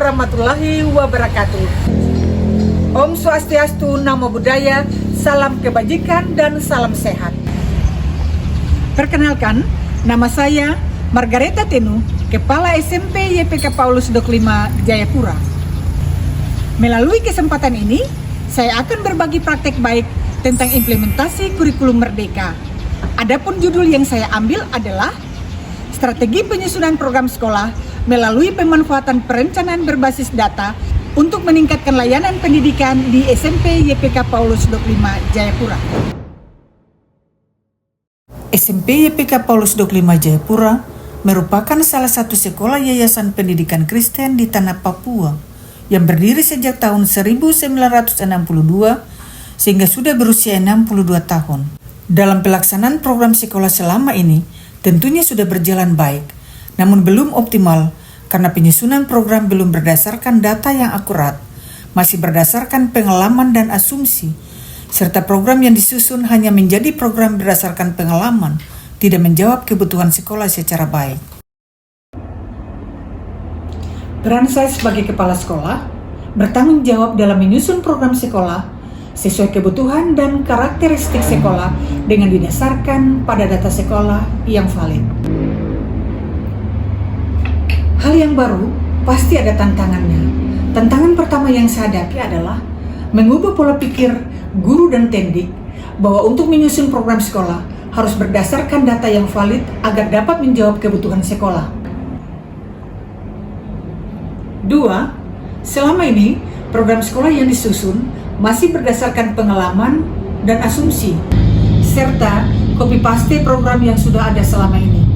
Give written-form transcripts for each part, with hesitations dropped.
warahmatullahi wabarakatuh. Om Swastiastu, Namo Buddhaya, salam kebajikan dan salam sehat. Perkenalkan, nama saya Margareta Tenu, Kepala SMP YPK Paulus 25 Jayapura. Melalui kesempatan ini, saya akan berbagi praktek baik tentang implementasi kurikulum merdeka. Adapun judul yang saya ambil adalah Strategi Penyusunan Program Sekolah melalui pemanfaatan perencanaan berbasis data untuk meningkatkan layanan pendidikan di SMP YPK Paulus 25 Jayapura. SMP YPK Paulus 25 Jayapura merupakan salah satu sekolah yayasan pendidikan Kristen di tanah Papua yang berdiri sejak tahun 1962 sehingga sudah berusia 62 tahun. Dalam pelaksanaan program sekolah selama ini tentunya sudah berjalan baik, namun belum optimal karena penyusunan program belum berdasarkan data yang akurat, masih berdasarkan pengalaman dan asumsi, serta program yang disusun hanya menjadi program berdasarkan pengalaman, tidak menjawab kebutuhan sekolah secara baik. Peran saya sebagai kepala sekolah bertanggung jawab dalam menyusun program sekolah sesuai kebutuhan dan karakteristik sekolah dengan didasarkan pada data sekolah yang valid. Hal yang baru pasti ada tantangannya. Tantangan pertama yang saya hadapi adalah mengubah pola pikir guru dan tendik bahwa untuk menyusun program sekolah harus berdasarkan data yang valid agar dapat menjawab kebutuhan sekolah. 2. Selama ini program sekolah yang disusun masih berdasarkan pengalaman dan asumsi serta copy paste program yang sudah ada selama ini.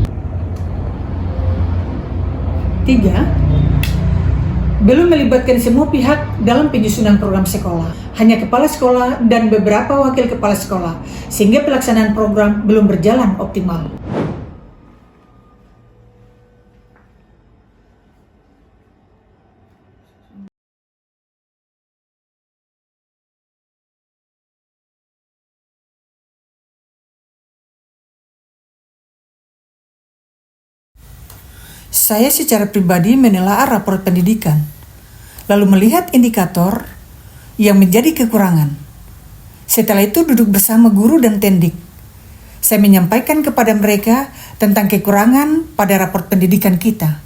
3. Belum melibatkan semua pihak dalam penyusunan program sekolah, hanya kepala sekolah dan beberapa wakil kepala sekolah, sehingga pelaksanaan program belum berjalan optimal. Saya secara pribadi menelaah rapor pendidikan, lalu melihat indikator yang menjadi kekurangan. Setelah itu duduk bersama guru dan tendik. Saya menyampaikan kepada mereka tentang kekurangan pada rapor pendidikan kita,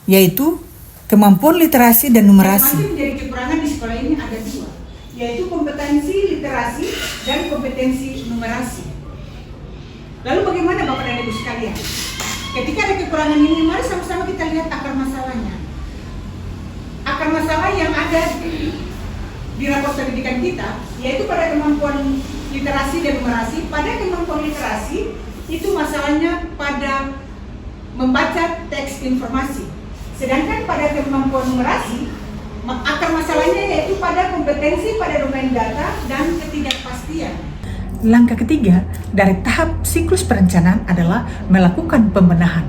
yaitu kemampuan literasi dan numerasi. Yang masih menjadi kekurangan di sekolah ini ada 2, yaitu kompetensi literasi dan kompetensi numerasi. Lalu bagaimana Bapak dan Ibu sekalian? Ketika ada kekurangan ini, mari sama-sama kita lihat akar masalahnya. Akar masalah yang ada di rapor pendidikan kita, yaitu pada kemampuan literasi dan numerasi. Pada kemampuan literasi, itu masalahnya pada membaca teks informasi. Sedangkan pada kemampuan numerasi, akar masalahnya yaitu pada kompetensi pada domain data dan ketidakpastian. Langkah ketiga dari tahap siklus perencanaan adalah melakukan pembenahan.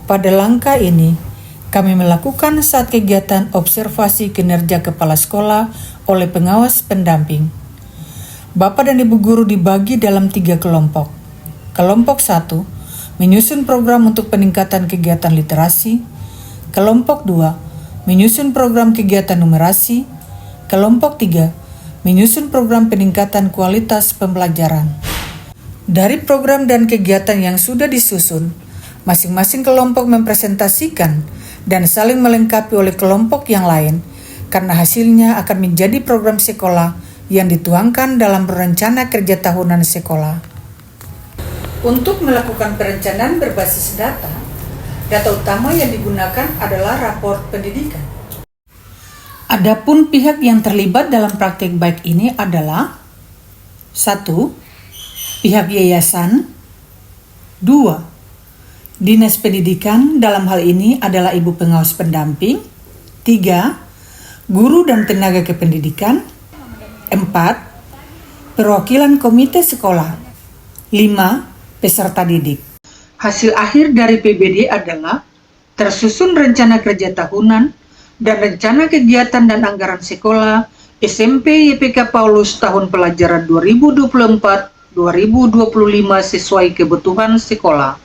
Pada langkah ini, kami melakukan saat kegiatan observasi kinerja kepala sekolah oleh pengawas pendamping. Bapak dan Ibu guru dibagi dalam 3 kelompok. Kelompok 1, menyusun program untuk peningkatan kegiatan literasi. Kelompok 2, menyusun program kegiatan numerasi. Kelompok 3, menyusun program peningkatan kualitas pembelajaran. Dari program dan kegiatan yang sudah disusun, masing-masing kelompok mempresentasikan dan saling melengkapi oleh kelompok yang lain, karena hasilnya akan menjadi program sekolah yang dituangkan dalam rencana kerja tahunan sekolah. Untuk melakukan perencanaan berbasis data utama yang digunakan adalah rapor pendidikan. Adapun pihak yang terlibat dalam praktek baik ini adalah 1. Pihak yayasan. 2. Dinas Pendidikan, dalam hal ini adalah Ibu Pengawas Pendamping. 3. Guru dan tenaga kependidikan. 4. Perwakilan komite sekolah. 5. Peserta didik. Hasil akhir dari PBD adalah tersusun rencana kerja tahunan dan rencana kegiatan dan anggaran sekolah SMP YPK Paulus tahun pelajaran 2024-2025 sesuai kebutuhan sekolah.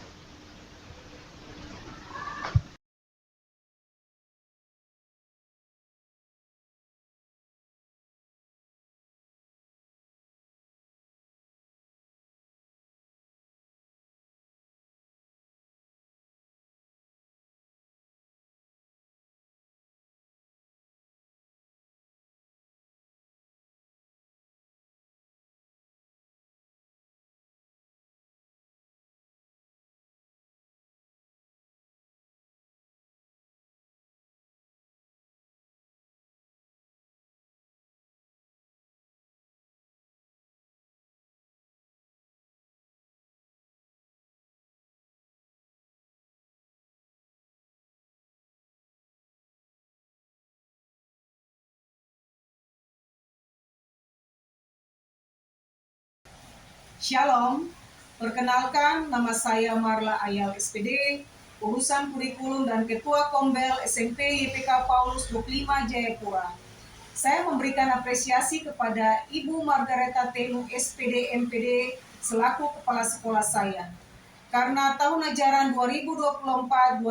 Shalom, perkenalkan nama saya Marla Ayal SPD, urusan kurikulum dan Ketua Kombel SMP YPK Paulus 25 Jayapura. Saya memberikan apresiasi kepada Ibu Margareta Tenu SPD MPD selaku kepala sekolah saya. Karena tahun ajaran 2024-2025,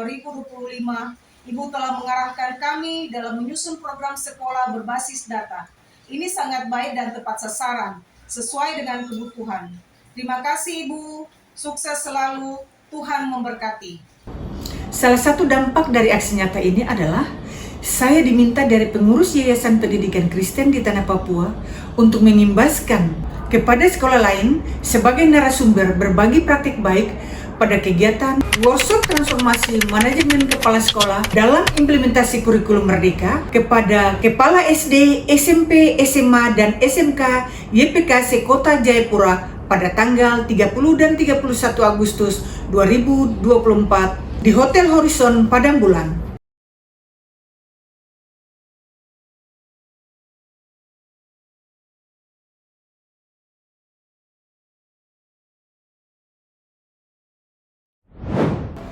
Ibu telah mengarahkan kami dalam menyusun program sekolah berbasis data. Ini sangat baik dan tepat sasaran, sesuai dengan kebutuhan. Terima kasih Ibu, sukses selalu, Tuhan memberkati. Salah satu dampak dari aksi nyata ini adalah saya diminta dari pengurus Yayasan Pendidikan Kristen di Tanah Papua untuk mengimbaskan kepada sekolah lain sebagai narasumber berbagi praktik baik pada kegiatan workshop transformasi manajemen kepala sekolah dalam implementasi kurikulum merdeka kepada kepala SD, SMP, SMA, dan SMK YPK Sekota Jayapura pada tanggal 30 dan 31 Agustus 2024 di Hotel Horizon Padang Bulan.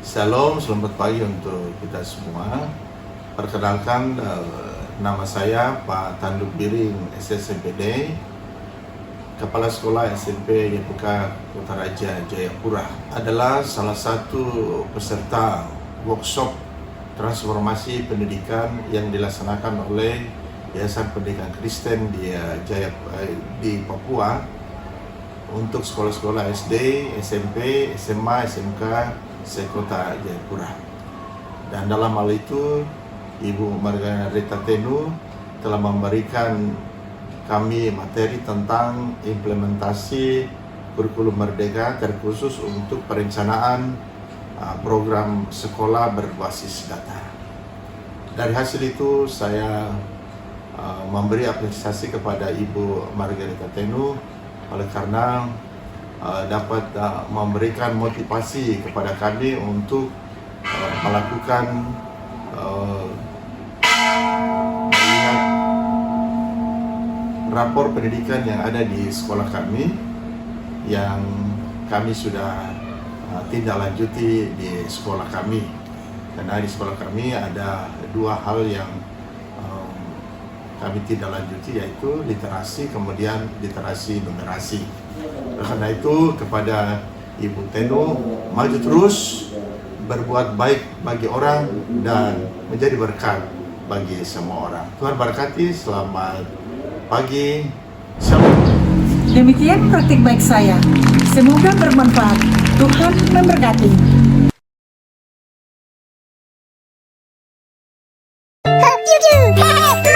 Shalom, selamat pagi untuk kita semua. Perkenalkan, nama saya Pak Tanduk Biring SSMPD, Kepala Sekolah SMP YPK Kota Raja Jayapura. Adalah salah satu peserta workshop transformasi pendidikan yang dilaksanakan oleh Yayasan Pendidikan Kristen di Papua untuk sekolah-sekolah SD, SMP, SMA, SMK Sekota Jayapura. Dan dalam hal itu Ibu Margareta Tenu telah memberikan kami materi tentang implementasi kurikulum merdeka terkhusus untuk perencanaan program sekolah berbasis data. Dari hasil itu saya memberi apresiasi kepada Ibu Margareta Tenu oleh karena dapat memberikan motivasi kepada kami untuk melakukan melihat rapor pendidikan yang ada di sekolah kami yang kami sudah tindak lanjuti di sekolah kami. Karena di sekolah kami ada dua hal yang kami tindak lanjuti, yaitu literasi kemudian literasi numerasi. Karena itu kepada Ibu Tenu, maju terus, berbuat baik bagi orang dan menjadi berkat bagi semua orang. Tuhan berkati, selamat pagi, shalom. Demikian praktik baik saya. Semoga bermanfaat. Tuhan memberkati. Hope you do.